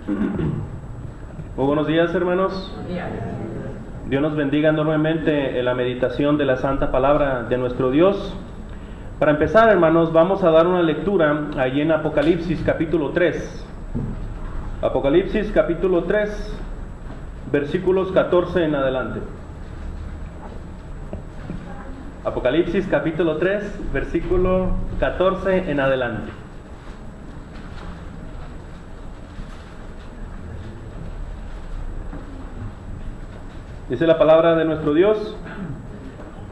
Muy buenos días, hermanos. Dios nos bendiga enormemente en la meditación de la santa palabra de nuestro Dios. Para empezar, hermanos, vamos a dar una lectura allí en Apocalipsis capítulo 3. Apocalipsis capítulo 3, versículos 14 en adelante. Apocalipsis capítulo 3, versículo 14 en adelante. Dice la palabra de nuestro Dios: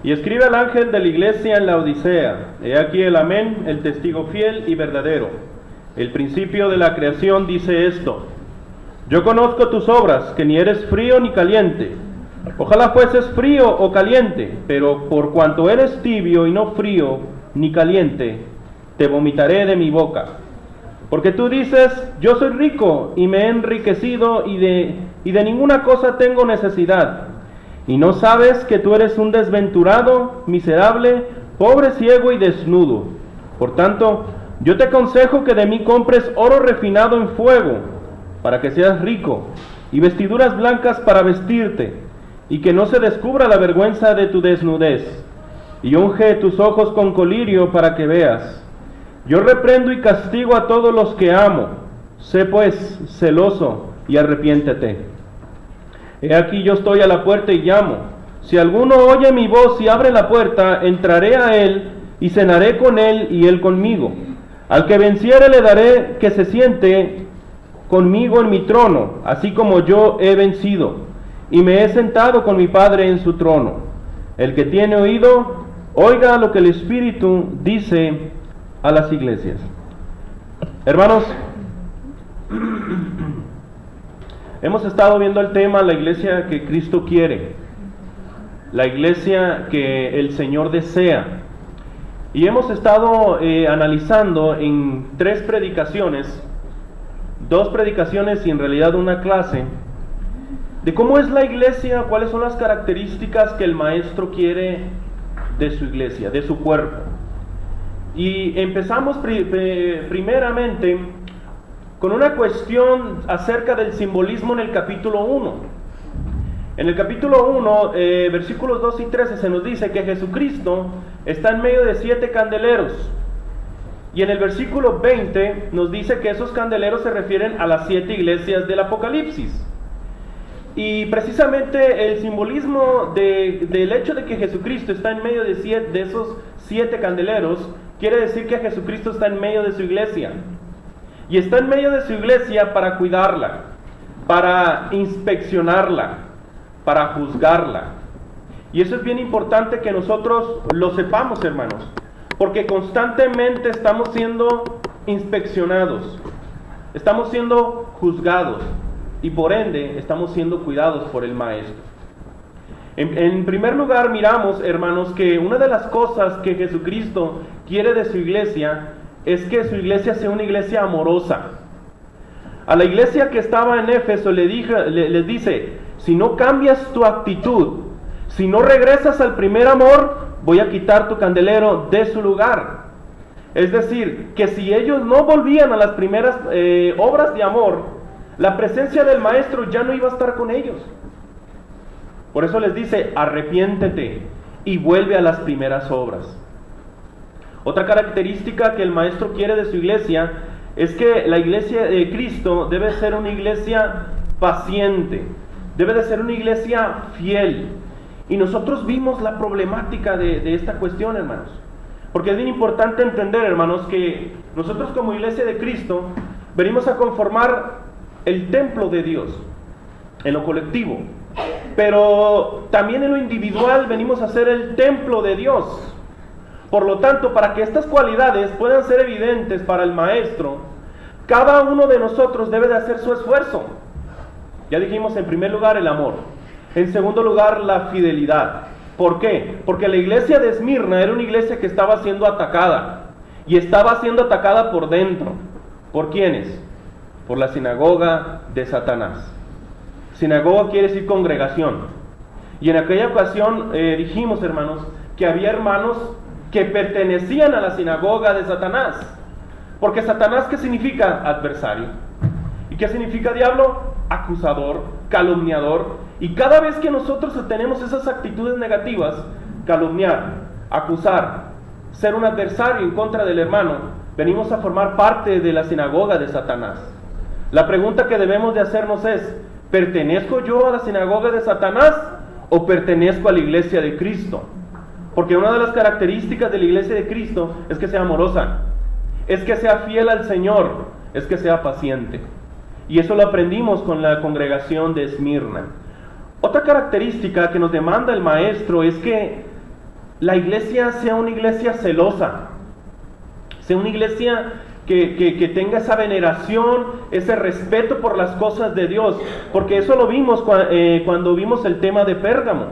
y escribe al ángel de la iglesia en la Odisea: he aquí el amén, el testigo fiel y verdadero, el principio de la creación, dice esto: yo conozco tus obras, que ni eres frío ni caliente. Ojalá fueses frío o caliente, pero por cuanto eres tibio y no frío ni caliente, te vomitaré de mi boca. Porque tú dices: yo soy rico y me he enriquecido y de ninguna cosa tengo necesidad. Y no sabes que tú eres un desventurado, miserable, pobre, ciego y desnudo. Por tanto, yo te aconsejo que de mí compres oro refinado en fuego, para que seas rico, y vestiduras blancas para vestirte, y que no se descubra la vergüenza de tu desnudez. Y unge tus ojos con colirio para que veas. Yo reprendo y castigo a todos los que amo. Sé pues celoso y arrepiéntete. He aquí yo estoy a la puerta y llamo. Si alguno oye mi voz y abre la puerta, entraré a él y cenaré con él y él conmigo. Al que venciere le daré que se siente conmigo en mi trono, así como yo he vencido, y me he sentado con mi Padre en su trono. El que tiene oído, oiga lo que el Espíritu dice a las iglesias. Hermanos, hemos estado viendo el tema la iglesia que Cristo quiere, la iglesia que el Señor desea, y hemos estado analizando en 3 predicaciones, 2 predicaciones y en realidad una clase, de cómo es la iglesia, cuáles son las características que el Maestro quiere de su iglesia, de su cuerpo. Y empezamos primeramente con una cuestión acerca del simbolismo en el capítulo 1. En el capítulo 1, versículos 2 y 13, se nos dice que Jesucristo está en medio de 7 candeleros. Y en el versículo 20 nos dice que esos candeleros se refieren a las 7 iglesias del Apocalipsis. Y precisamente el simbolismo del hecho de que Jesucristo está en medio de esos 7 candeleros quiere decir que Jesucristo está en medio de su iglesia. Y está en medio de su iglesia para cuidarla, para inspeccionarla, para juzgarla. Y eso es bien importante que nosotros lo sepamos, hermanos, porque constantemente estamos siendo inspeccionados, estamos siendo juzgados y por ende estamos siendo cuidados por el Maestro. En primer lugar, miramos, hermanos, que una de las cosas que Jesucristo quiere de su iglesia es que su iglesia sea una iglesia amorosa. A la iglesia que estaba en Éfeso les dice: si no cambias tu actitud, si no regresas al primer amor, voy a quitar tu candelero de su lugar. Es decir, que si ellos no volvían a las primeras obras de amor, la presencia del Maestro ya no iba a estar con ellos. Por eso les dice: arrepiéntete y vuelve a las primeras obras. Otra característica que el Maestro quiere de su iglesia es que la iglesia de Cristo debe ser una iglesia paciente, debe de ser una iglesia fiel. Y nosotros vimos la problemática de esta cuestión, hermanos. Porque es bien importante entender, hermanos, que nosotros como iglesia de Cristo venimos a conformar el templo de Dios en lo colectivo, pero también en lo individual venimos a ser el templo de Dios. Por lo tanto, para que estas cualidades puedan ser evidentes para el Maestro, cada uno de nosotros debe de hacer su esfuerzo. Ya dijimos, en primer lugar, el amor. En segundo lugar, la fidelidad. ¿Por qué? Porque la iglesia de Esmirna era una iglesia que estaba siendo atacada. Y estaba siendo atacada por dentro. ¿Por quiénes? Por la sinagoga de Satanás. Sinagoga quiere decir congregación. Y en aquella ocasión dijimos, hermanos, que había hermanos que pertenecían a la sinagoga de Satanás. Porque Satanás, ¿qué significa? Adversario. ¿Y qué significa diablo? Acusador, calumniador. Y cada vez que nosotros tenemos esas actitudes negativas, calumniar, acusar, ser un adversario en contra del hermano, venimos a formar parte de la sinagoga de Satanás. La pregunta que debemos de hacernos es, ¿pertenezco yo a la sinagoga de Satanás o pertenezco a la iglesia de Cristo? Porque una de las características de la iglesia de Cristo es que sea amorosa, es que sea fiel al Señor, es que sea paciente. Y eso lo aprendimos con la congregación de Esmirna. Otra característica que nos demanda el maestro es que la iglesia sea una iglesia celosa, sea una iglesia que tenga esa veneración, ese respeto por las cosas de Dios, porque eso lo vimos cuando vimos el tema de Pérgamo.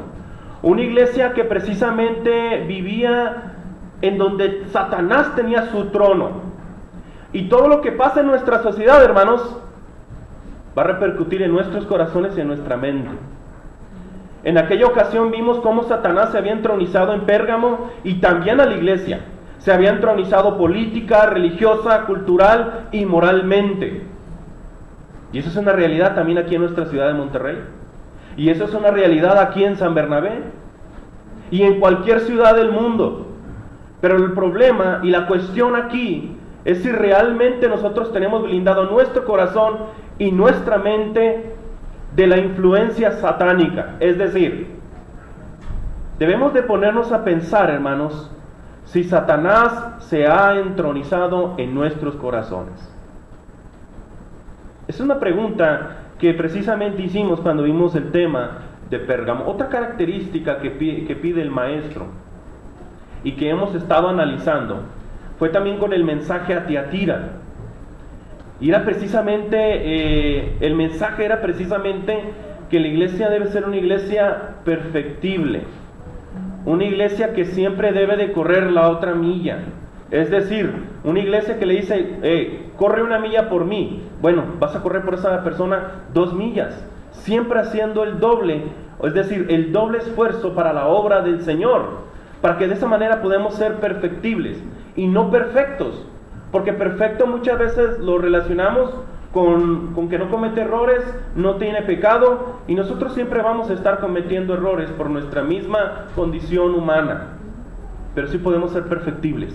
Una iglesia que precisamente vivía en donde Satanás tenía su trono. Y todo lo que pasa en nuestra sociedad, hermanos, va a repercutir en nuestros corazones y en nuestra mente. En aquella ocasión vimos cómo Satanás se había entronizado en Pérgamo y también a la iglesia. Se había entronizado política, religiosa, cultural y moralmente. Y eso es una realidad también aquí en nuestra ciudad de Monterrey. Y eso es una realidad aquí en San Bernabé. Y en cualquier ciudad del mundo. Pero el problema y la cuestión aquí es si realmente nosotros tenemos blindado nuestro corazón y nuestra mente de la influencia satánica. Es decir, debemos de ponernos a pensar, hermanos, si Satanás se ha entronizado en nuestros corazones. Es una pregunta que precisamente hicimos cuando vimos el tema de Pérgamo. Otra característica que pide el maestro y que hemos estado analizando fue también con el mensaje a Tiatira. Y era precisamente, el mensaje era precisamente que la iglesia debe ser una iglesia perfectible, una iglesia que siempre debe de correr la otra milla. Es decir, una iglesia que le dice, corre una milla por mí. Bueno, vas a correr por esa persona 2 millas, siempre haciendo el doble, es decir, el doble esfuerzo para la obra del Señor, para que de esa manera podamos ser perfectibles y no perfectos. Porque perfecto muchas veces lo relacionamos con que no comete errores, no tiene pecado, y nosotros siempre vamos a estar cometiendo errores por nuestra misma condición humana. Pero sí podemos ser perfectibles,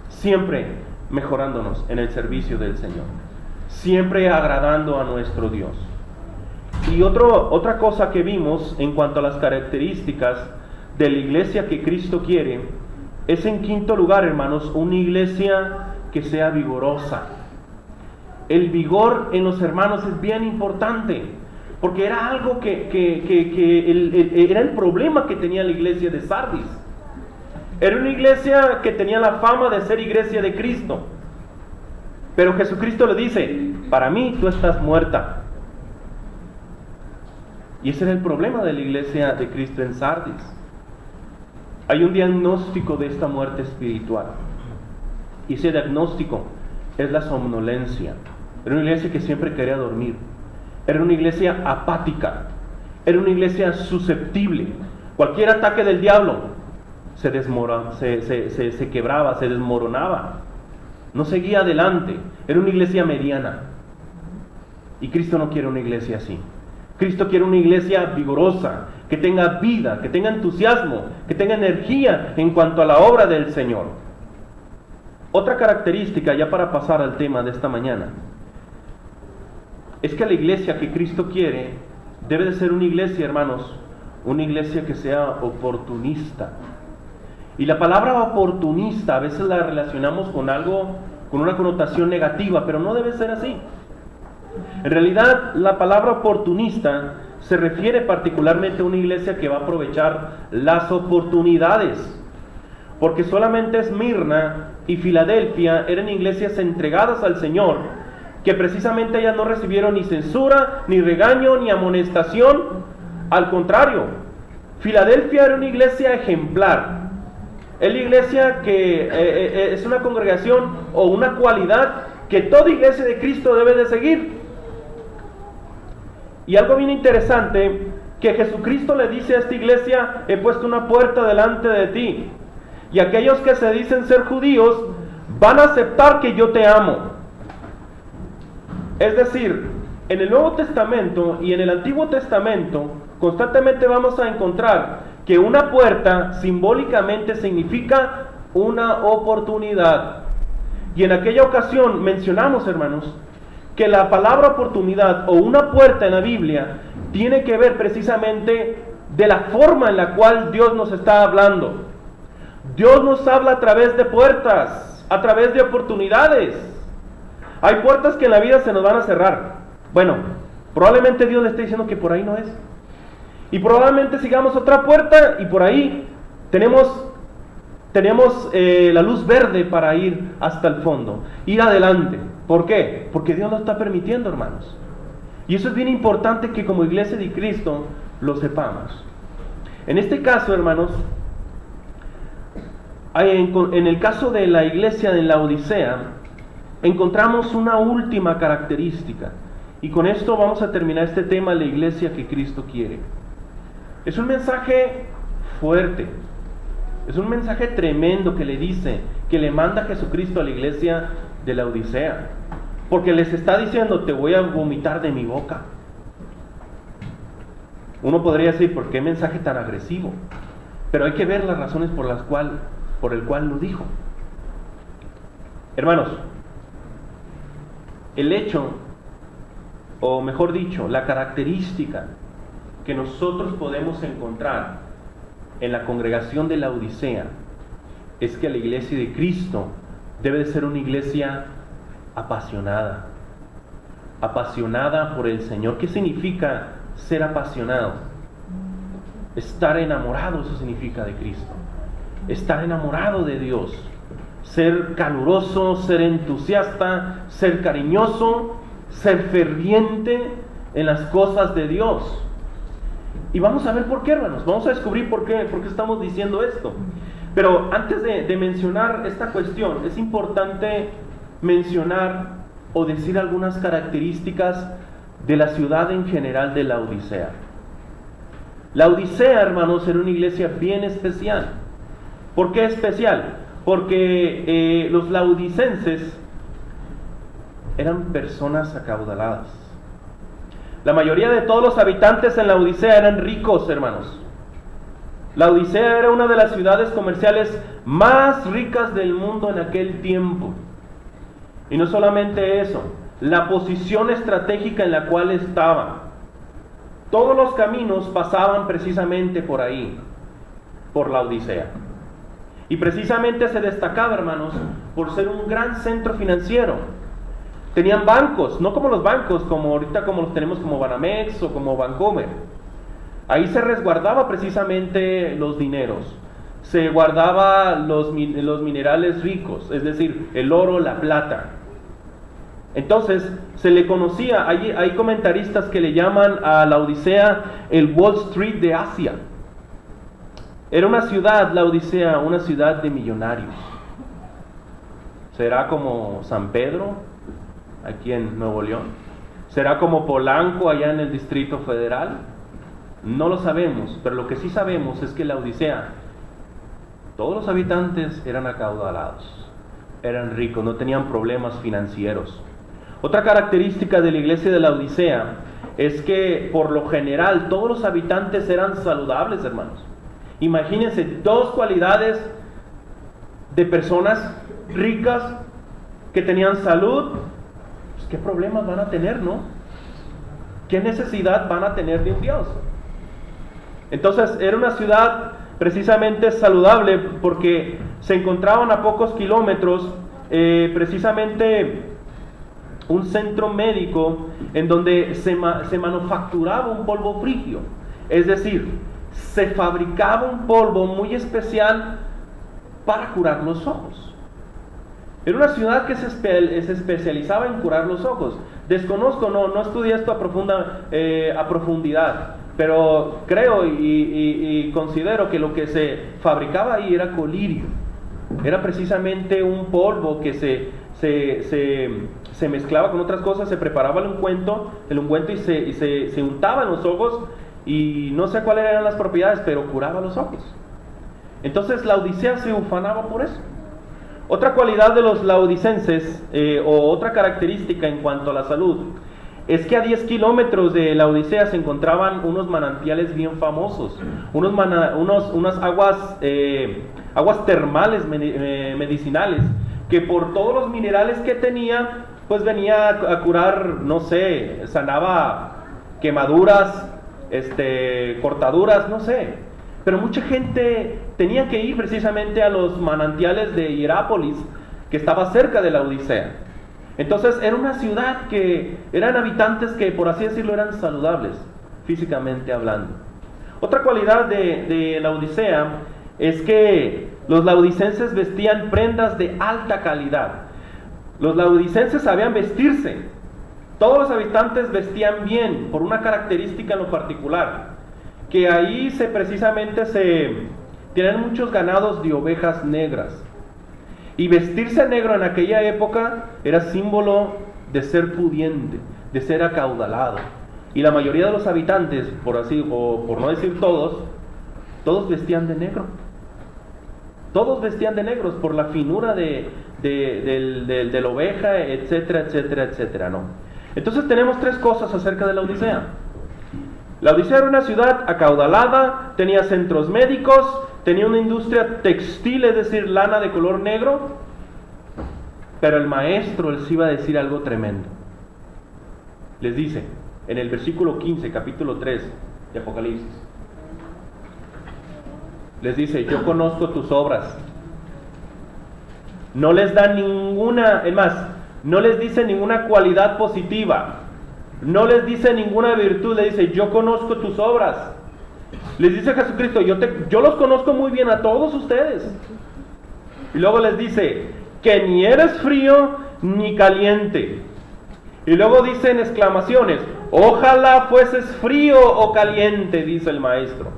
siempre mejorándonos en el servicio del Señor, siempre agradando a nuestro Dios. Y otra cosa que vimos en cuanto a las características de la iglesia que Cristo quiere, es en quinto lugar, hermanos, una iglesia que sea vigorosa. El vigor en los hermanos es bien importante, porque era algo era el problema que tenía la iglesia de Sardis. Era una iglesia que tenía la fama de ser iglesia de Cristo, pero Jesucristo le dice, para mí tú estás muerta. Y ese era el problema de la iglesia de Cristo en Sardis. Hay un diagnóstico de esta muerte espiritual. Y ese diagnóstico es la somnolencia. Era una iglesia que siempre quería dormir. Era una iglesia apática. Era una iglesia susceptible. Cualquier ataque del diablo se quebraba, se desmoronaba. No seguía adelante. Era una iglesia mediana. Y Cristo no quiere una iglesia así. Cristo quiere una iglesia vigorosa, que tenga vida, que tenga entusiasmo, que tenga energía en cuanto a la obra del Señor. Otra característica, ya para pasar al tema de esta mañana, es que la iglesia que Cristo quiere debe de ser una iglesia, hermanos, una iglesia que sea oportunista. Y la palabra oportunista a veces la relacionamos con algo, con una connotación negativa, pero no debe ser así. En realidad, la palabra oportunista se refiere particularmente a una iglesia que va a aprovechar las oportunidades. Porque solamente Esmirna y Filadelfia eran iglesias entregadas al Señor, que precisamente ellas no recibieron ni censura, ni regaño, ni amonestación. Al contrario, Filadelfia era una iglesia ejemplar. Es la iglesia que es una congregación o una cualidad que toda iglesia de Cristo debe de seguir. Y algo bien interesante, que Jesucristo le dice a esta iglesia, he puesto una puerta delante de ti, y aquellos que se dicen ser judíos van a aceptar que yo te amo. Es decir, en el Nuevo Testamento y en el Antiguo Testamento constantemente vamos a encontrar que una puerta simbólicamente significa una oportunidad. Y en aquella ocasión mencionamos, hermanos, que la palabra oportunidad o una puerta en la Biblia tiene que ver precisamente de la forma en la cual Dios nos está hablando. Dios nos habla a través de puertas, a través de oportunidades. Hay puertas que en la vida se nos van a cerrar. Bueno, probablemente Dios le esté diciendo que por ahí no es. Y probablemente sigamos otra puerta y por ahí tenemos la luz verde para ir hasta el fondo, ir adelante. ¿Por qué? Porque Dios lo está permitiendo, hermanos. Y eso es bien importante que como iglesia de Cristo lo sepamos. En este caso, hermanos, en el caso de la iglesia de la Odisea, encontramos una última característica. Y con esto vamos a terminar este tema, la iglesia que Cristo quiere. Es un mensaje fuerte. Es un mensaje tremendo que le dice, que le manda Jesucristo a la iglesia de la Odisea. Porque les está diciendo, te voy a vomitar de mi boca. Uno podría decir, ¿por qué mensaje tan agresivo? Pero hay que ver las razones por el cual lo dijo. Hermanos, el hecho, o mejor dicho, la característica que nosotros podemos encontrar en la congregación de la Odisea es que la iglesia de Cristo debe de ser una iglesia apasionada por el Señor. ¿Qué significa ser apasionado? Estar enamorado, eso significa de Cristo. Estar enamorado de Dios, ser caluroso, ser entusiasta, ser cariñoso, ser ferviente en las cosas de Dios. Y vamos a ver por qué, hermanos. Vamos a descubrir por qué estamos diciendo esto. Pero antes de mencionar esta cuestión, es importante mencionar o decir algunas características de la ciudad en general de la Odisea. La Odisea, hermanos, era una iglesia bien especial. ¿Por qué especial? Porque los laodicenses eran personas acaudaladas. La mayoría de todos los habitantes en la Odisea eran ricos, hermanos. La Odisea era una de las ciudades comerciales más ricas del mundo en aquel tiempo. Y no solamente eso, la posición estratégica en la cual estaba. Todos los caminos pasaban precisamente por ahí, por la Odisea. Y precisamente se destacaba, hermanos, por ser un gran centro financiero. Tenían bancos, no como los bancos, como ahorita como los tenemos como Banamex o como Bancomer. Ahí se resguardaba precisamente los dineros. Se guardaba los minerales ricos, es decir, el oro, la plata. Entonces, se le conocía, hay comentaristas que le llaman a la Odisea el Wall Street de Asia. Era una ciudad, la Odisea, una ciudad de millonarios. ¿Será como San Pedro, aquí en Nuevo León? ¿Será como Polanco, allá en el Distrito Federal? No lo sabemos, pero lo que sí sabemos es que la Odisea, todos los habitantes eran acaudalados, eran ricos, no tenían problemas financieros. Otra característica de la iglesia de la Odisea es que por lo general todos los habitantes eran saludables, hermanos. Imagínense dos cualidades de personas ricas que tenían salud. Pues, ¿qué problemas van a tener, no? ¿Qué necesidad van a tener de un Dios? Entonces era una ciudad precisamente saludable porque se encontraban a pocos kilómetros precisamente un centro médico en donde se manufacturaba un polvo frigio. Es decir, se fabricaba un polvo muy especial para curar los ojos. Era una ciudad que se especializaba en curar los ojos. Desconozco, no estudié esto a profundidad, pero creo y considero que lo que se fabricaba ahí era colirio. Era precisamente un polvo que se mezclaba con otras cosas, se preparaba el ungüento y se untaba en los ojos, y no sé cuáles eran las propiedades, pero curaba los ojos. Entonces la Odisea se ufanaba por eso, Otra cualidad de los laodicenses, o otra característica en cuanto a la salud, es que a 10 kilómetros de Laodicea se encontraban unos manantiales bien famosos, unas aguas, aguas termales medicinales, que por todos los minerales que tenía, pues venía a curar, no sé, sanaba quemaduras, cortaduras, no sé. Pero mucha gente tenía que ir precisamente a los manantiales de Hierápolis, que estaba cerca de Laodicea. Entonces era una ciudad que eran habitantes que, por así decirlo, eran saludables, físicamente hablando. Otra cualidad de Laodicea es que los laodicenses vestían prendas de alta calidad. Los laodicenses sabían vestirse. Todos los habitantes vestían bien, por una característica en lo particular, que ahí precisamente tienen muchos ganados de ovejas negras. Y vestirse negro en aquella época era símbolo de ser pudiente, de ser acaudalado. Y la mayoría de los habitantes, por no decir todos vestían de negro. Todos vestían de negros por la finura de la oveja, etcétera, etcétera, etcétera, ¿no? Entonces tenemos tres cosas acerca de Laodicea. Laodicea era una ciudad acaudalada, tenía centros médicos, tenía una industria textil, es decir, lana de color negro, pero el maestro les iba a decir algo tremendo. Les dice, en el versículo 15, capítulo 3 de Apocalipsis, les dice, yo conozco tus obras. No les da ninguna, es más, no les dice ninguna cualidad positiva, no les dice ninguna virtud, le dice, yo conozco tus obras. Les dice Jesucristo, yo los conozco muy bien a todos ustedes. Y luego les dice, que ni eres frío ni caliente. Y luego dice en exclamaciones, ojalá fueses frío o caliente, dice el maestro.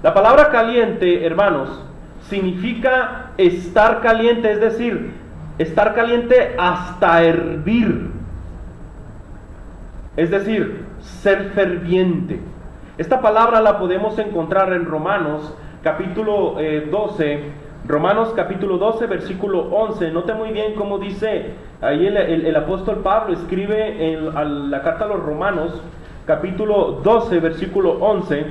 La palabra caliente, hermanos, significa estar caliente, es decir, estar caliente hasta hervir. Es decir, ser ferviente. Esta palabra la podemos encontrar en Romanos capítulo 12, Romanos capítulo 12, versículo 11. Note muy bien cómo dice ahí el apóstol Pablo, escribe en la carta a los Romanos capítulo 12, versículo 11.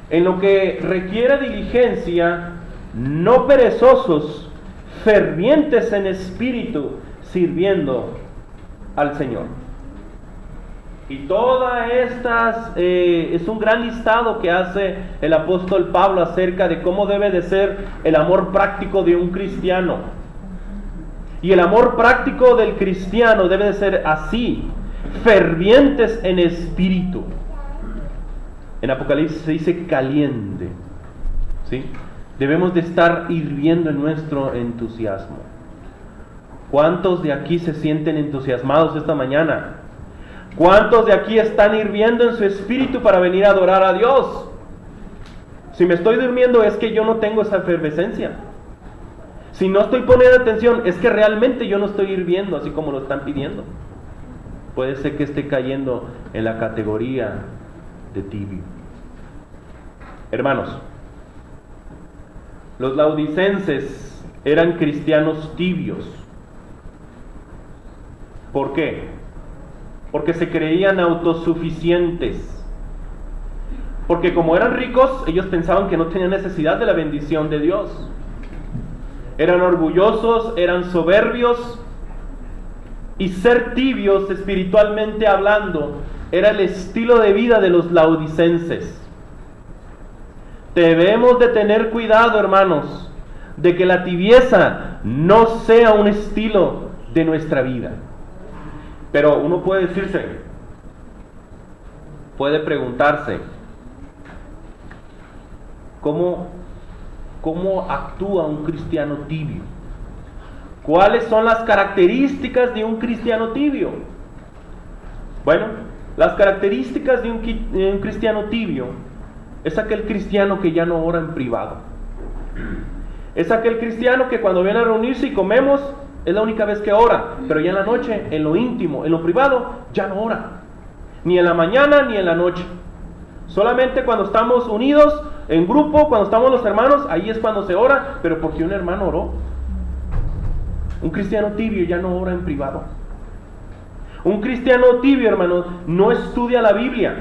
En lo que requiere diligencia, no perezosos, fervientes en espíritu, sirviendo al Señor. Y todas estas es un gran listado que hace el apóstol Pablo acerca de cómo debe de ser el amor práctico de un cristiano. Y el amor práctico del cristiano debe de ser así, fervientes en espíritu. En Apocalipsis se dice caliente, ¿sí? Debemos de estar hirviendo en nuestro entusiasmo. ¿Cuántos de aquí se sienten entusiasmados esta mañana? ¿Cuántos de aquí están hirviendo en su espíritu para venir a adorar a Dios? Si me estoy durmiendo es que yo no tengo esa efervescencia. Si no estoy poniendo atención es que realmente yo no estoy hirviendo así como lo están pidiendo. Puede ser que esté cayendo en la categoría de tibio. Hermanos, los laodicenses eran cristianos tibios. ¿Por qué? Porque se creían autosuficientes. Porque como eran ricos, ellos pensaban que no tenían necesidad de la bendición de Dios. Eran orgullosos, eran soberbios. Y ser tibios, espiritualmente hablando, era el estilo de vida de los laodicenses. Debemos de tener cuidado, hermanos, de que la tibieza no sea un estilo de nuestra vida. Pero uno puede preguntarse, ¿cómo actúa un cristiano tibio? ¿Cuáles son las características de un cristiano tibio? Bueno, las características de un cristiano tibio es aquel cristiano que ya no ora en privado. Es aquel cristiano que cuando viene a reunirse y comemos, es la única vez que ora, pero ya en la noche, en lo íntimo, en lo privado, ya no ora. Ni en la mañana ni en la noche. Solamente cuando estamos unidos en grupo, cuando estamos los hermanos, ahí es cuando se ora, pero porque un hermano oró. Un cristiano tibio ya no ora en privado. Un cristiano tibio, hermanos, no estudia la Biblia.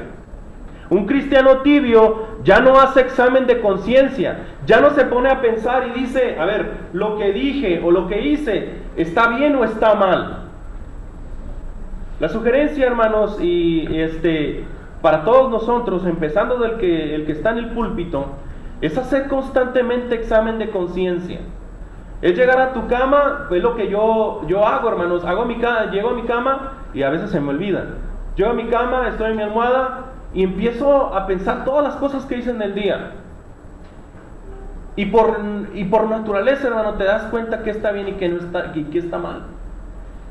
Un cristiano tibio ya no hace examen de conciencia, ya no se pone a pensar y dice, a ver, lo que dije o lo que hice, ¿está bien o está mal? La sugerencia, hermanos, y para todos nosotros, empezando el que está en el púlpito, es hacer constantemente examen de conciencia. Es llegar a tu cama, es lo que yo hago, hermanos, llego a mi cama y a veces se me olvida. Llego a mi cama, estoy en mi almohada y empiezo a pensar todas las cosas que hice en el día. Y por naturaleza, hermano, te das cuenta que está bien y que no está, y que está mal.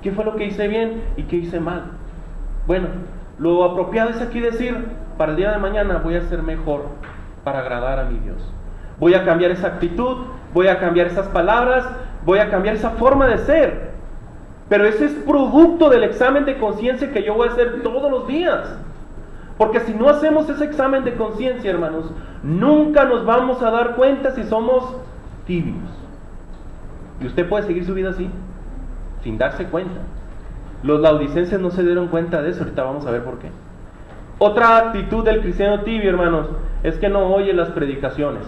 ¿Qué fue lo que hice bien y qué hice mal? Bueno, lo apropiado es aquí decir, para el día de mañana voy a ser mejor para agradar a mi Dios. Voy a cambiar esa actitud, voy a cambiar esas palabras, voy a cambiar esa forma de ser. Pero ese es producto del examen de conciencia que yo voy a hacer todos los días. Porque si no hacemos ese examen de conciencia, hermanos, nunca nos vamos a dar cuenta si somos tibios. Y usted puede seguir su vida así, sin darse cuenta. Los laodicenses no se dieron cuenta de eso, ahorita vamos a ver por qué. Otra actitud del cristiano tibio, hermanos, es que no oye las predicaciones.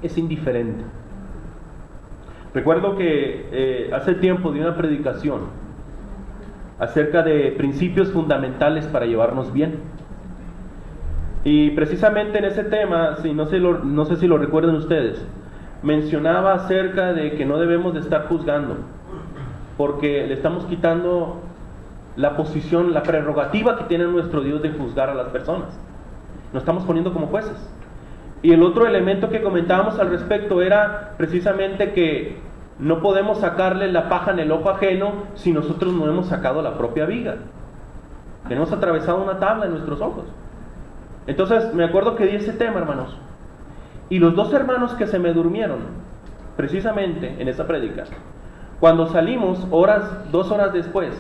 Es indiferente. Recuerdo que hace tiempo di una predicación acerca de principios fundamentales para llevarnos bien. Y precisamente en ese tema, no sé si lo recuerdan ustedes, mencionaba acerca de que no debemos de estar juzgando, porque le estamos quitando la posición, la prerrogativa que tiene nuestro Dios de juzgar a las personas. Nos estamos poniendo como jueces. Y el otro elemento que comentábamos al respecto era precisamente que no podemos sacarle la paja en el ojo ajeno si nosotros no hemos sacado la propia viga. Tenemos atravesado una tabla en nuestros ojos. Entonces me acuerdo que di ese tema, hermanos, y los dos hermanos que se me durmieron precisamente en esa prédica, cuando salimos 2 horas después,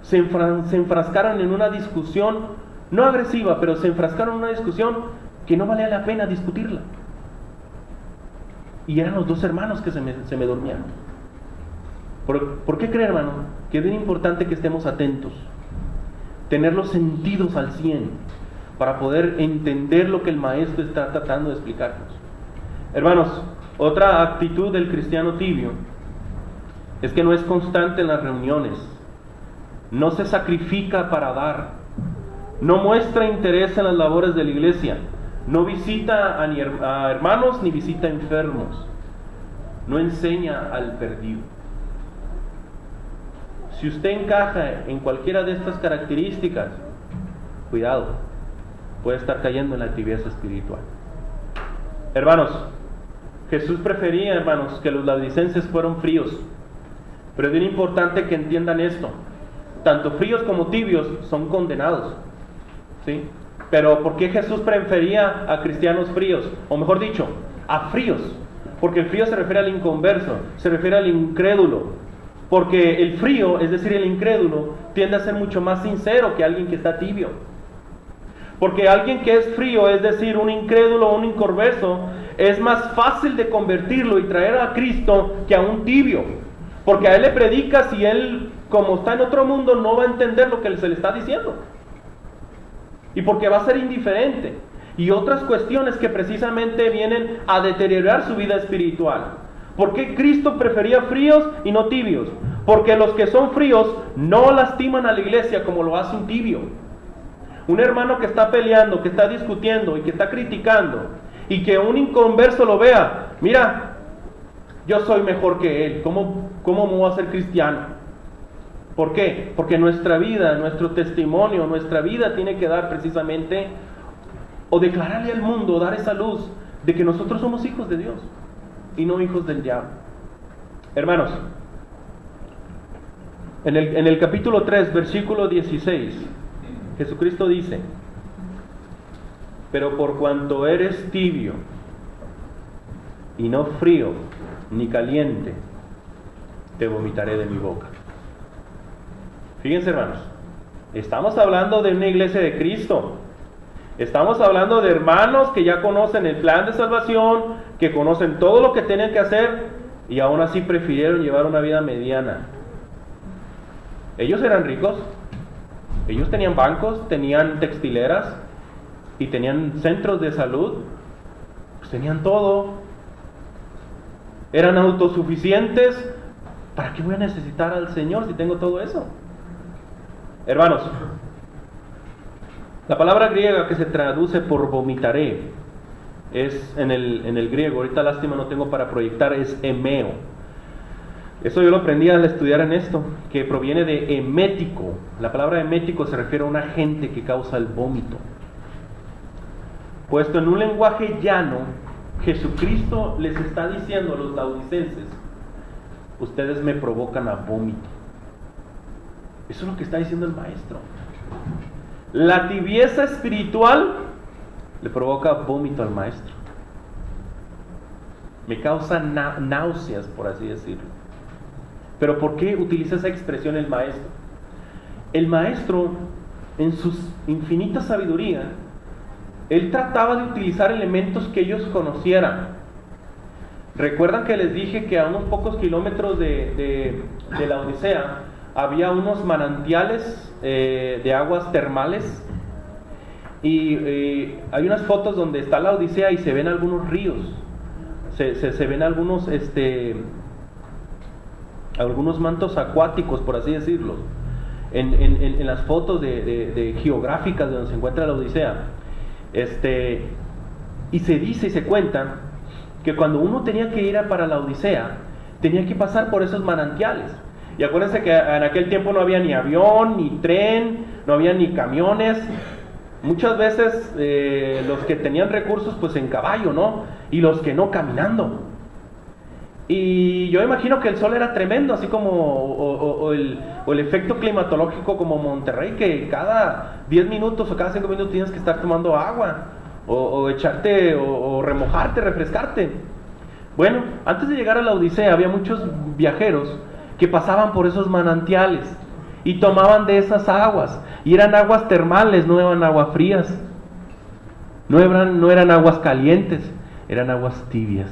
se enfrascaron en una discusión, no agresiva, pero se enfrascaron en una discusión que no valía la pena discutirla. Y eran los dos hermanos que se me dormían. ¿Por qué cree, hermano? Que es bien importante que estemos atentos, tener los sentidos al 100 para poder entender lo que el maestro está tratando de explicarnos. Hermanos, otra actitud del cristiano tibio es que no es constante en las reuniones, no se sacrifica para dar, no muestra interés en las labores de la iglesia, no visita a hermanos ni visita a enfermos, no enseña al perdido. Si usted encaja en cualquiera de estas características, cuidado, puede estar cayendo en la tibieza espiritual. Hermanos, Jesús prefería, hermanos, que los laodicenses fueran fríos, pero es bien importante que entiendan esto: tanto fríos como tibios son condenados, ¿sí? Pero ¿por qué Jesús prefería a cristianos fríos? O mejor dicho, a fríos. Porque el frío se refiere al inconverso, se refiere al incrédulo. Porque el frío, es decir, el incrédulo, tiende a ser mucho más sincero que alguien que está tibio. Porque alguien que es frío, es decir, un incrédulo o un inconverso, es más fácil de convertirlo y traer a Cristo que a un tibio. Porque a él le predicas y él, como está en otro mundo, no va a entender lo que se le está diciendo. Y porque va a ser indiferente. Y otras cuestiones que precisamente vienen a deteriorar su vida espiritual. ¿Por qué Cristo prefería fríos y no tibios? Porque los que son fríos no lastiman a la iglesia como lo hace un tibio. Un hermano que está peleando, que está discutiendo y que está criticando, y que un inconverso lo vea: mira, yo soy mejor que él, ¿cómo me voy a ser cristiano? ¿Por qué? Porque nuestra vida, nuestro testimonio, nuestra vida tiene que dar precisamente, o declararle al mundo, dar esa luz de que nosotros somos hijos de Dios y no hijos del diablo. Hermanos, en el capítulo 3, versículo 16, Jesucristo dice: pero por cuanto eres tibio y no frío ni caliente, te vomitaré de mi boca. Fíjense, hermanos, estamos hablando de una iglesia de Cristo. Estamos hablando de hermanos que ya conocen el plan de salvación, que conocen todo lo que tienen que hacer y aún así prefirieron llevar una vida mediana. Ellos eran ricos, ellos tenían bancos, tenían textileras y tenían centros de salud, pues tenían todo. Eran autosuficientes. ¿Para qué voy a necesitar al Señor si tengo todo eso? Hermanos, la palabra griega que se traduce por vomitaré es en el griego, ahorita lástima no tengo para proyectar, es emeo. Eso yo lo aprendí al estudiar en esto, que proviene de emético. La palabra emético se refiere a un agente que causa el vómito. Puesto en un lenguaje llano, Jesucristo les está diciendo a los laodicenses: ustedes me provocan a vómito. Eso es lo que está diciendo el maestro. La tibieza espiritual le provoca vómito al maestro. Me causa náuseas, por así decirlo. Pero ¿por qué utiliza esa expresión el maestro? El maestro, en su infinita sabiduría, él trataba de utilizar elementos que ellos conocieran. ¿Recuerdan que les dije que a unos pocos kilómetros de la Odisea había unos manantiales de aguas termales? Y hay unas fotos donde está la Odisea y se ven algunos ríos. Se ven algunos mantos acuáticos, por así decirlo, en las fotos de geográficas de donde se encuentra la Odisea. Y se dice y se cuenta que cuando uno tenía que ir para la Odisea, tenía que pasar por esos manantiales. Y acuérdense que en aquel tiempo no había ni avión, ni tren, no había ni camiones. Muchas veces los que tenían recursos pues en caballo, ¿no? Y los que no, caminando. Y yo imagino que el sol era tremendo, así como o el efecto climatológico como Monterrey, que cada 10 minutos o cada 5 minutos tienes que estar tomando agua, o echarte, o remojarte, refrescarte. Bueno, antes de llegar a la Odisea había muchos viajeros que pasaban por esos manantiales y tomaban de esas aguas, y eran aguas termales, no eran aguas frías, no eran aguas calientes, eran aguas tibias.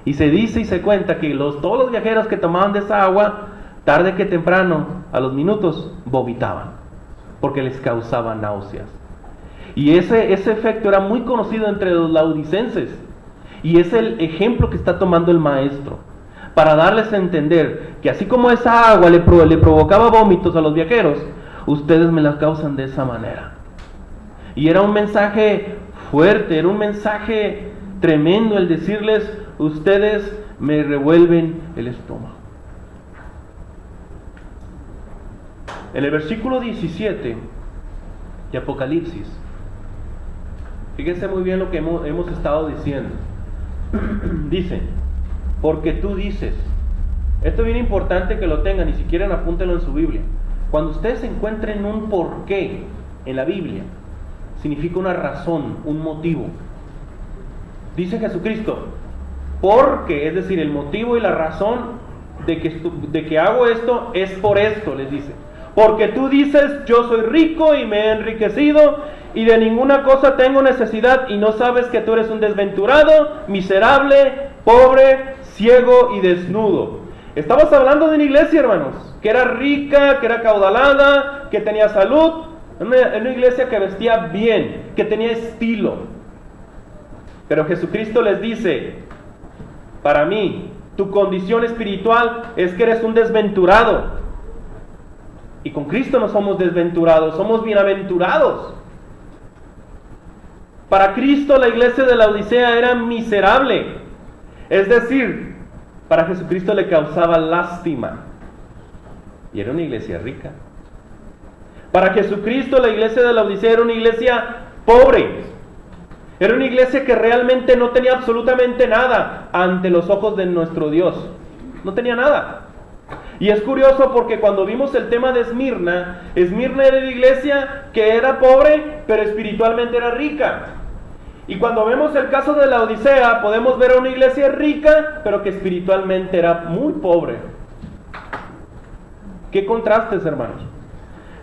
Y se dice y se cuenta que todos los viajeros que tomaban de esa agua, tarde que temprano, a los minutos, vomitaban, porque les causaba náuseas. Y ese efecto era muy conocido entre los laodicenses, y es el ejemplo que está tomando el maestro, para darles a entender que así como esa agua le provocaba vómitos a los viajeros, ustedes me la causan de esa manera. Y era un mensaje fuerte, era un mensaje tremendo el decirles: ustedes me revuelven el estómago. En el versículo 17 de Apocalipsis, fíjense muy bien lo que hemos estado diciendo. Dice: porque tú dices. Esto es bien importante que lo tengan, y si quieren apúntenlo en su Biblia. Cuando ustedes encuentren un porqué en la Biblia, significa una razón, un motivo. Dice Jesucristo: porque, es decir, el motivo y la razón de que hago esto es por esto, les dice. Porque tú dices: yo soy rico y me he enriquecido y de ninguna cosa tengo necesidad, y no sabes que tú eres un desventurado, miserable, pobre, ciego y desnudo. Estamos hablando de una iglesia, hermanos, que era rica, que era caudalada, que tenía salud, una iglesia que vestía bien, que tenía estilo. Pero Jesucristo les dice: para mí, tu condición espiritual es que eres un desventurado. Y con Cristo no somos desventurados, somos bienaventurados. Para Cristo la iglesia de la Odisea era miserable. Es decir, para Jesucristo le causaba lástima. Y era una iglesia rica. Para Jesucristo la iglesia de la Odisea era una iglesia pobre. Era una iglesia que realmente no tenía absolutamente nada ante los ojos de nuestro Dios. No tenía nada. Y es curioso porque cuando vimos el tema de Esmirna era una iglesia que era pobre, pero espiritualmente era rica. Y cuando vemos el caso de la Odisea, podemos ver a una iglesia rica, pero que espiritualmente era muy pobre. ¿Qué contrastes, hermanos?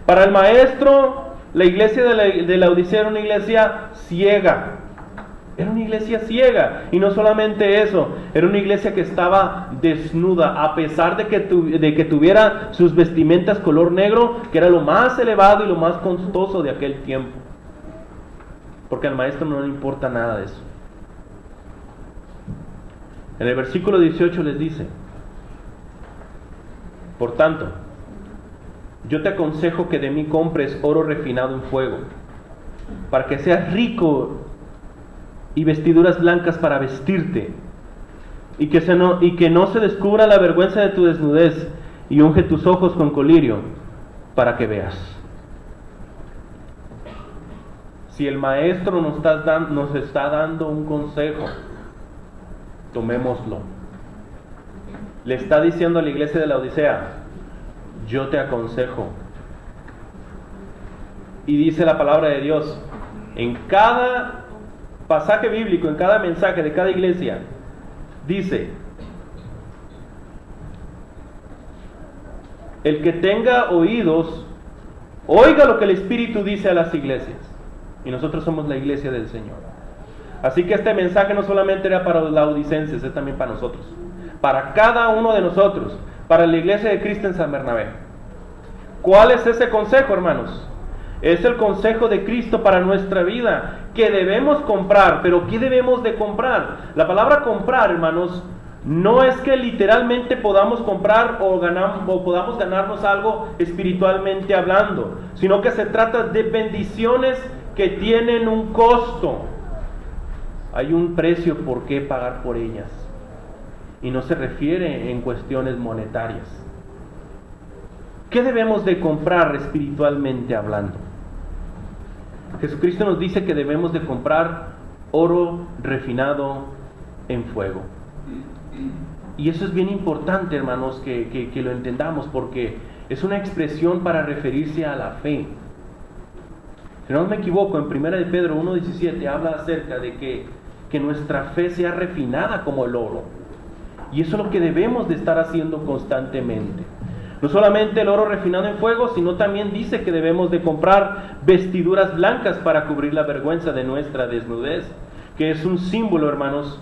Para el maestro, La iglesia de la Odisea era una iglesia ciega. Era una iglesia ciega. Y no solamente eso, era una iglesia que estaba desnuda, a pesar de que tuviera sus vestimentas color negro, que era lo más elevado y lo más costoso de aquel tiempo. Porque al maestro no le importa nada de eso. En el versículo 18 les dice: por tanto, yo te aconsejo que de mí compres oro refinado en fuego, para que seas rico, y vestiduras blancas para vestirte, y que no se descubra la vergüenza de tu desnudez, y unge tus ojos con colirio, para que veas. Si el maestro nos está dando un consejo, tomémoslo. Le está diciendo a la iglesia de la Odisea: yo te aconsejo. Y dice la palabra de Dios, en cada pasaje bíblico, en cada mensaje de cada iglesia, dice: el que tenga oídos, oiga lo que el Espíritu dice a las iglesias. Y nosotros somos la iglesia del Señor. Así que este mensaje no solamente era para los laodicenses, es también para nosotros, para cada uno de nosotros, para la iglesia de Cristo en San Bernabé. ¿Cuál es ese consejo, hermanos? Es el consejo de Cristo para nuestra vida, que debemos comprar. ¿Pero qué debemos de comprar? La palabra comprar, hermanos, no es que literalmente podamos comprar o podamos ganarnos algo espiritualmente hablando, sino que se trata de bendiciones que tienen un costo. Hay un precio por qué pagar por ellas. Y no se refiere en cuestiones monetarias. ¿Qué debemos de comprar espiritualmente hablando? Jesucristo nos dice que debemos de comprar oro refinado en fuego. Y eso es bien importante, hermanos, que lo entendamos, porque es una expresión para referirse a la fe. Si no me equivoco, en 1 de Pedro 1:17 habla acerca de que nuestra fe sea refinada como el oro. Y eso es lo que debemos de estar haciendo constantemente. No solamente el oro refinado en fuego, sino también dice que debemos de comprar vestiduras blancas para cubrir la vergüenza de nuestra desnudez, que es un símbolo, hermanos.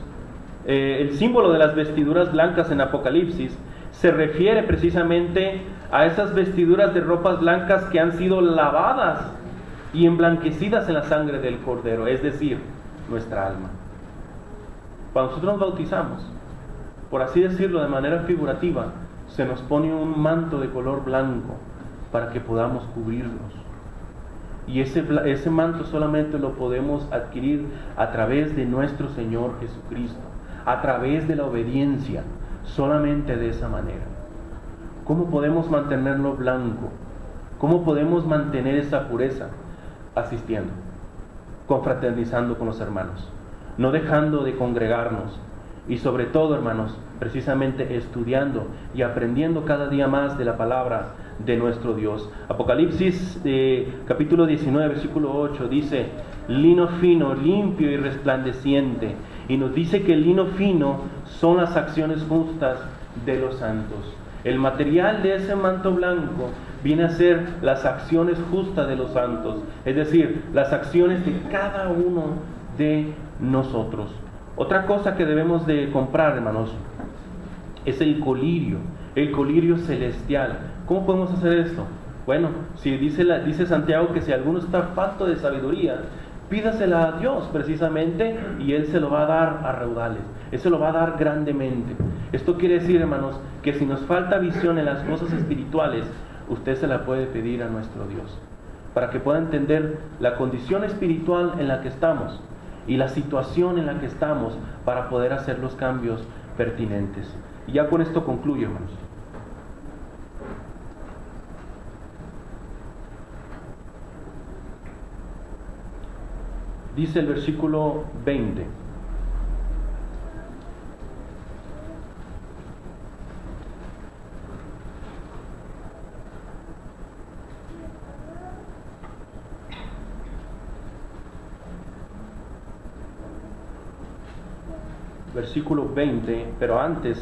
El símbolo de las vestiduras blancas en Apocalipsis se refiere precisamente a esas vestiduras de ropas blancas que han sido lavadas y emblanquecidas en la sangre del Cordero, es decir, nuestra alma. Cuando nosotros nos bautizamos, por así decirlo de manera figurativa, se nos pone un manto de color blanco para que podamos cubrirnos. Y ese manto solamente lo podemos adquirir a través de nuestro Señor Jesucristo, a través de la obediencia, solamente de esa manera. ¿Cómo podemos mantenerlo blanco? ¿Cómo podemos mantener esa pureza? Asistiendo, confraternizando con los hermanos, no dejando de congregarnos, y sobre todo, hermanos, precisamente estudiando y aprendiendo cada día más de la palabra de nuestro Dios. Apocalipsis capítulo 19, versículo 8 dice: lino fino, limpio y resplandeciente. Y nos dice que el lino fino son las acciones justas de los santos. El material de ese manto blanco viene a ser las acciones justas de los santos, es decir, las acciones de cada uno de nosotros. Otra cosa que debemos de comprar, hermanos, es el colirio celestial. ¿Cómo podemos hacer esto? Bueno, si dice Santiago que si alguno está falto de sabiduría, pídasela a Dios precisamente, y Él se lo va a dar a raudales, Él se lo va a dar grandemente. Esto quiere decir, hermanos, que si nos falta visión en las cosas espirituales, usted se la puede pedir a nuestro Dios, para que pueda entender la condición espiritual en la que estamos y la situación en la que estamos, para poder hacer los cambios pertinentes. Y ya con esto concluyo, hermanos. Dice el versículo 20: versículo 20, pero antes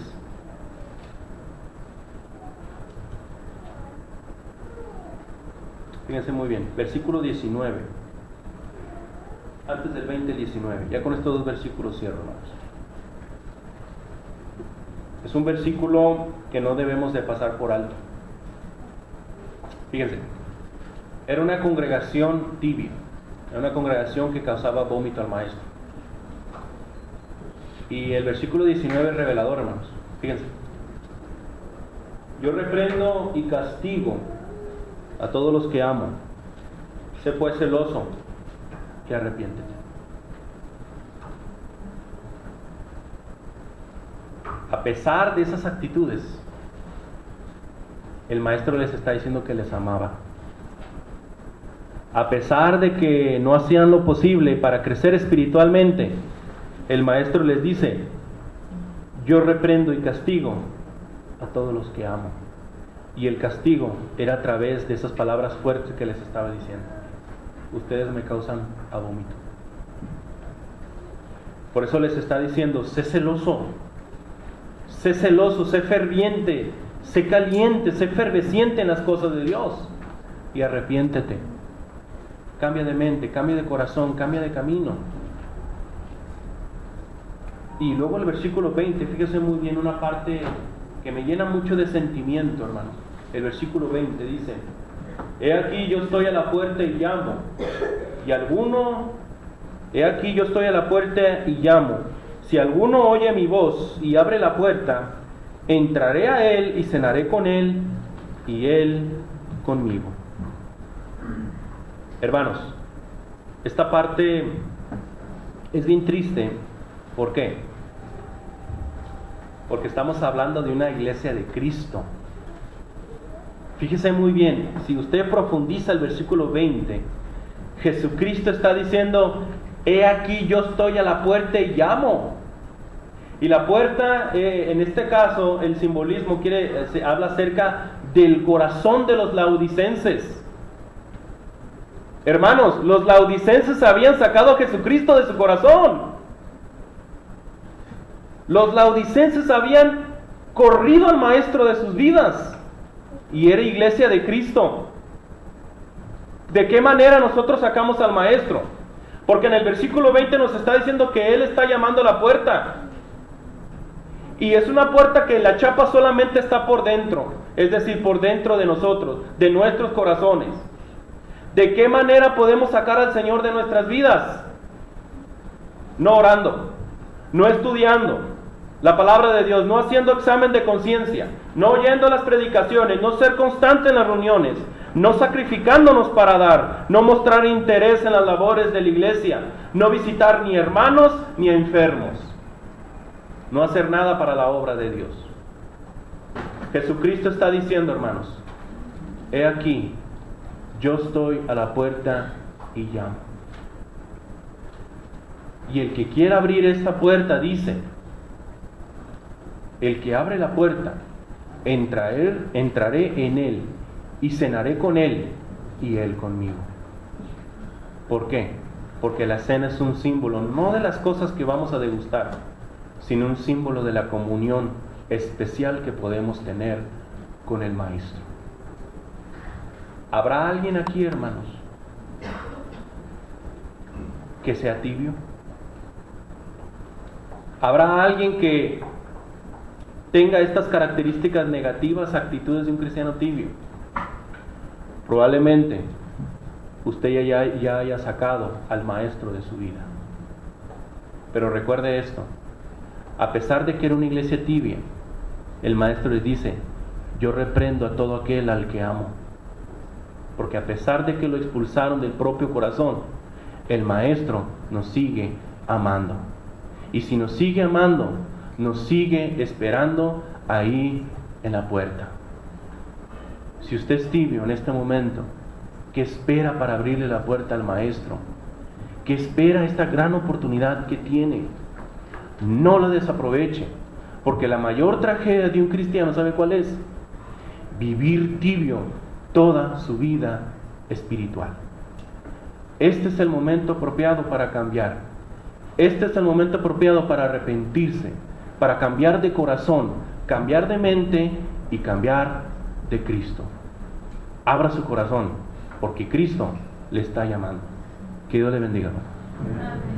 Fíjense muy bien, versículo 19. Antes del 20, 19. Ya con estos dos versículos cierro, hermanos. Es un versículo que no debemos de pasar por alto. Fíjense, era una congregación tibia, era una congregación que causaba vómito al maestro. Y el versículo 19 es revelador, hermanos. Fíjense. Yo reprendo y castigo a todos los que amo. Sé pues celoso y arrepiéntete. A pesar de esas actitudes, el maestro les está diciendo que les amaba. A pesar de que no hacían lo posible para crecer espiritualmente, el maestro les dice: yo reprendo y castigo a todos los que amo. Y el castigo era a través de esas palabras fuertes que les estaba diciendo: ustedes me causan a vómito. Por eso les está diciendo: sé celoso, sé ferviente, sé caliente, sé efervesciente en las cosas de Dios y arrepiéntete. Cambia de mente, cambia de corazón, cambia de camino. Y luego el versículo 20, fíjese muy bien una parte que me llena mucho de sentimiento, hermano. El versículo 20 dice: he aquí yo estoy a la puerta y llamo, he aquí yo estoy a la puerta y llamo. Si alguno oye mi voz y abre la puerta, entraré a él y cenaré con él y él conmigo. Hermanos, esta parte es bien triste. ¿Por qué? Porque estamos hablando de una iglesia de Cristo. Fíjese muy bien, si usted profundiza el versículo 20, Jesucristo está diciendo: he aquí yo estoy a la puerta y llamo. Y la puerta, en este caso, el simbolismo habla acerca del corazón de los laodicenses. Hermanos, los laodicenses habían sacado a Jesucristo de su corazón. Los laodicenses habían corrido al maestro de sus vidas y era iglesia de Cristo. ¿De qué manera nosotros sacamos al maestro? Porque en el versículo 20 nos está diciendo que Él está llamando a la puerta. Y es una puerta que la chapa solamente está por dentro, es decir, por dentro de nosotros, de nuestros corazones. ¿De qué manera podemos sacar al Señor de nuestras vidas? No orando, no estudiando la palabra de Dios, no haciendo examen de conciencia, no oyendo las predicaciones, no ser constante en las reuniones, no sacrificándonos para dar, no mostrar interés en las labores de la iglesia, no visitar ni hermanos ni enfermos, no hacer nada para la obra de Dios. Jesucristo está diciendo, hermanos: he aquí, yo estoy a la puerta y llamo. Y el que quiera abrir esta puerta, dice, el que abre la puerta, entraré en él y cenaré con él y él conmigo. ¿Por qué? Porque la cena es un símbolo no de las cosas que vamos a degustar, sino un símbolo de la comunión especial que podemos tener con el Maestro. ¿Habrá alguien aquí, hermanos, que sea tibio? ¿Habrá alguien que tenga estas características negativas, actitudes de un cristiano tibio? Probablemente usted ya haya sacado al maestro de su vida. Pero recuerde esto: a pesar de que era una iglesia tibia, el maestro les dice: yo reprendo a todo aquel al que amo. Porque a pesar de que lo expulsaron del propio corazón, el maestro nos sigue amando. Y si nos sigue amando, nos sigue esperando ahí en la puerta. Si usted es tibio en este momento, ¿qué espera para abrirle la puerta al maestro? ¿Qué espera esta gran oportunidad que tiene? No lo desaproveche, porque la mayor tragedia de un cristiano, ¿sabe cuál es? Vivir tibio toda su vida espiritual. Este es el momento apropiado para cambiar. Este es el momento apropiado para arrepentirse, para cambiar de corazón, cambiar de mente y cambiar de Cristo. Abra su corazón porque Cristo le está llamando. Que Dios le bendiga. Amén.